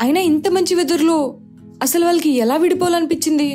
అయినా ఇంత మంచి వెదర్లో అసలు వాళ్ళకి ఎలా విడిపోవాలనిపించింది?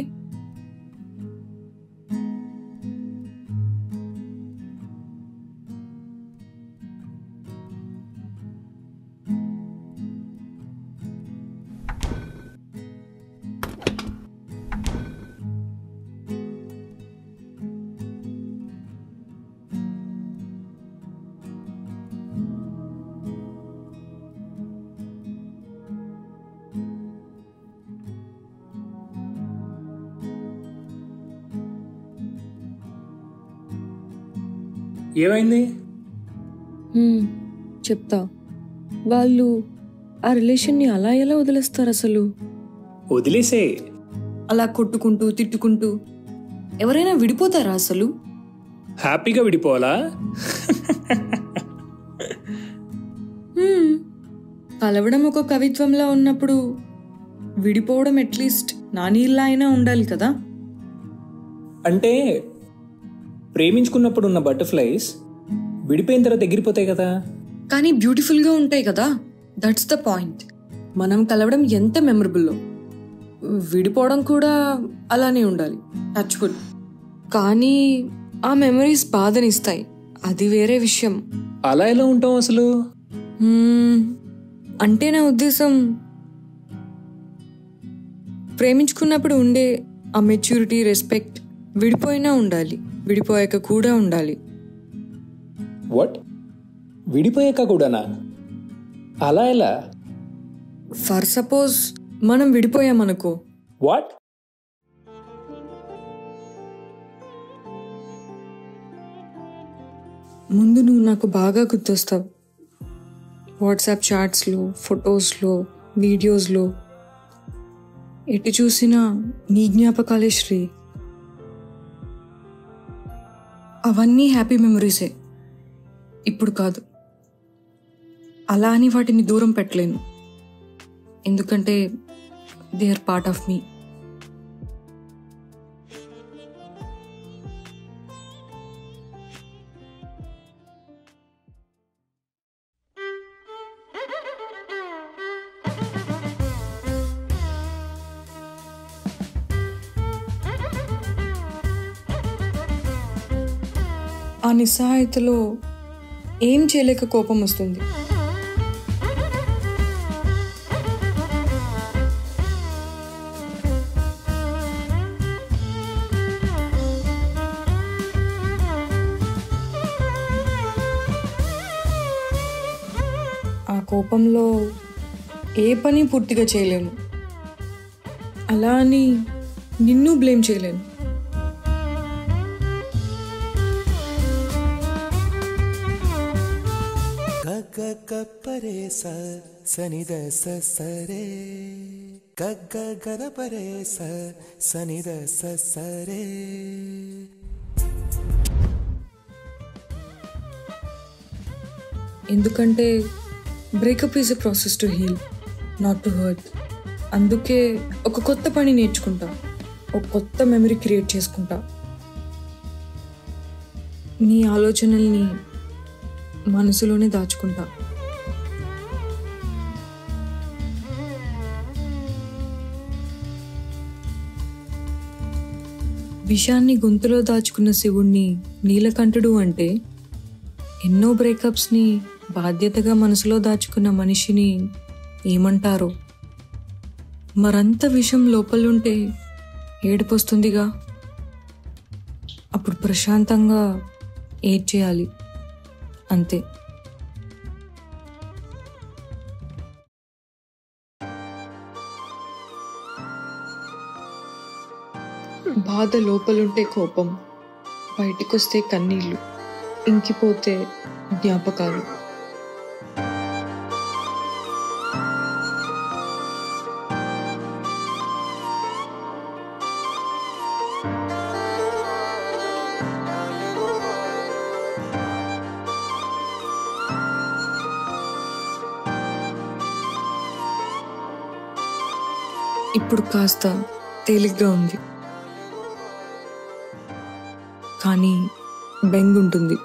ఏమైంది? చెప్తా. వాళ్ళు ఆ రిలేషన్ని అలా ఎలా వదిలేస్తారు అసలు? వదిలేసే. అలా కొట్టుకుంటూ తిట్టుకుంటూ ఎవరైనా విడిపోతారా అసలు? హ్యాపీగా విడిపోవాలా? కలవడం ఒక కవిత్వంలా ఉన్నప్పుడు విడిపోవడం అట్లీస్ట్ నానీళ్ళ అయినా ఉండాలి కదా. అంటే ప్రేమించుకున్నప్పుడు ఉన్న బటర్ఫ్లైస్ విడిపోయిన తర్వాత ఎగిరిపోతాయి కదా. కానీ బ్యూటిఫుల్గా ఉంటాయి కదా. That's the point. మనం కలవడం ఎంత మెమరబుల్లో, విడిపోవడం కూడా అలానే ఉండాలి. టచ్ఫుల్. కానీ ఆ మెమరీస్ బాధనిస్తాయి, అది వేరే విషయం. అలా ఎలా ఉంటాం అసలు? అంటే నా ఉద్దేశం, ప్రేమించుకున్నప్పుడు ఉండే ఆ మెచ్యూరిటీ, రెస్పెక్ట్ విడిపోయినా ఉండాలి, విడిపోయాక కూడా ఉండాలి. వాట్? విడిపోయాక కూడానా? అలా ఎలా? ఫర్ సపోజ్ మనం విడిపోయామనుకో. వాట్? ముందు నువ్వు నాకు బాగా గుర్తొస్తావు. వాట్సాప్ చాట్స్లో, ఫొటోస్లో, వీడియోస్లో ఎటు చూసినా నీ జ్ఞాపకాలే శ్రీ. అవన్నీ హ్యాపీ మెమరీసే, ఇప్పుడు కాదు. అలా అని వాటిని దూరం పెట్టలేను, ఎందుకంటే దే ఆర్ పార్ట్ ఆఫ్ మీ. ఆ నిస్సహాయతలో ఏం చేయలేక కోపం వస్తుంది. ఆ కోపంలో ఏ పని పూర్తిగా చేయలేను. అలా అని నిన్ను బ్లేమ్ చేయలేను. పరే సనిద సరే గగ్గ గద పరే సనిద సరే. ఎందుకంటే breakup is a process to heal, not to hurt. అందుకే ఒక కొత్త పని నేర్చుకుంటా, ఒక కొత్త మెమరీ క్రియేట్ చేసుకుంటా. నీ ఆలోచనల్ని మనసులోనే దాచుకుంటా. విషాన్ని గొంతులో దాచుకున్న శివుణ్ణి నీలకంఠుడు అంటే, ఎన్నో బ్రేకప్స్ని బాధ్యతగా మనసులో దాచుకున్న మనిషిని ఏమంటారో. మరంత విషం లోపలుంటే ఏడుపొస్తుందిగా, అప్పుడు ప్రశాంతంగా ఏడ్చేయాలి, అంతే. బాధ లోపలుంటే కోపం, బయటికొస్తే కన్నీళ్ళు, ఇంకిపోతే జ్ఞాపకాలు. ఇప్పుడు కాస్త తేలిగ్గా ఉంది, కానీ బెంగుంటుంది.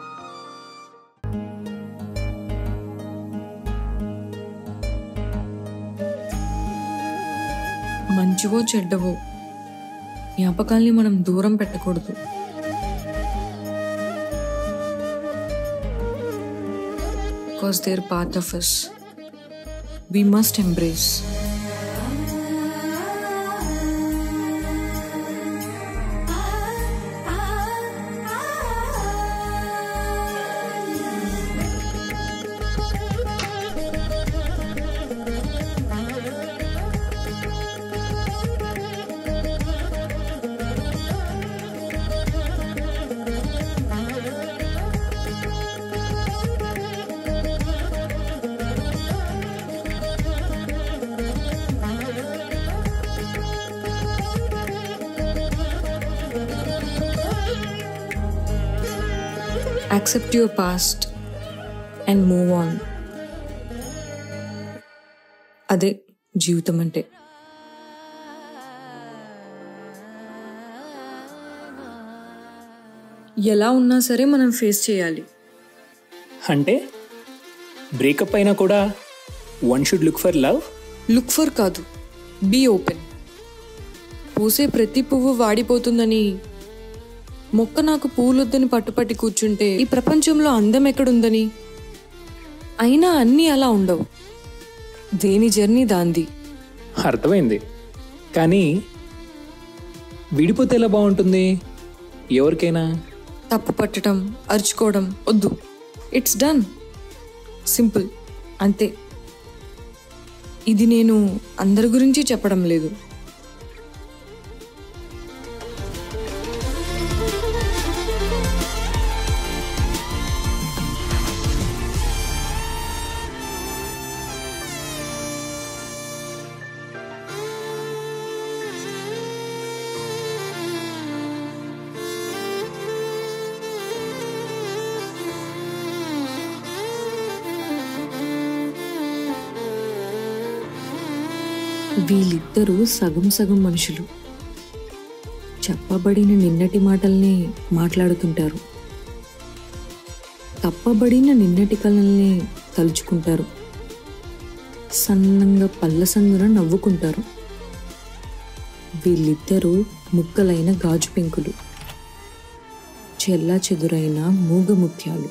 మంచివో చెడ్డవో జ్ఞాపకాల్ని మనం దూరం పెట్టకూడదు. Because they're part of us. We must embrace. Accept your past and move on. అదే జీవితం అంటే. ఎలా ఉన్నా సరే మనం ఫేస్ చేయాలి. అంటే బ్రేకప్ అయినా కూడా one should look for love. Look for కాదు, బీ ఓపెన్. పూసే ప్రతి పువ్వు వాడిపోతుందని, మొక్క నాకు పూలొద్దని పట్టుపట్టి కూర్చుంటే ఈ ప్రపంచంలో అందం ఎక్కడుందని? అయినా అన్నీ అలా ఉండవు. దేని జర్నీ దాంది. అర్థమైంది. కానీ విడిపోతే ఎలా బాగుంటుంది? ఎవరికైనా తప్పు పట్టడం, అరుచుకోవడం వద్దు. ఇట్స్ డన్, సింపుల్, అంతే. ఇది నేను అందరి గురించి చెప్పడం లేదు. వీళ్ళిద్దరూ సగం సగం మనుషులు. చెప్పబడిన నిన్నటి మాటల్ని మాట్లాడుతుంటారు, తప్పబడిన నిన్నటి కళల్ని తలుచుకుంటారు, సన్నంగా పల్లసంగున నవ్వుకుంటారు. వీళ్ళిద్దరూ ముక్కలైన గాజు పెంకులు, చెల్లా చెదురైన మూగ ముత్యాలు.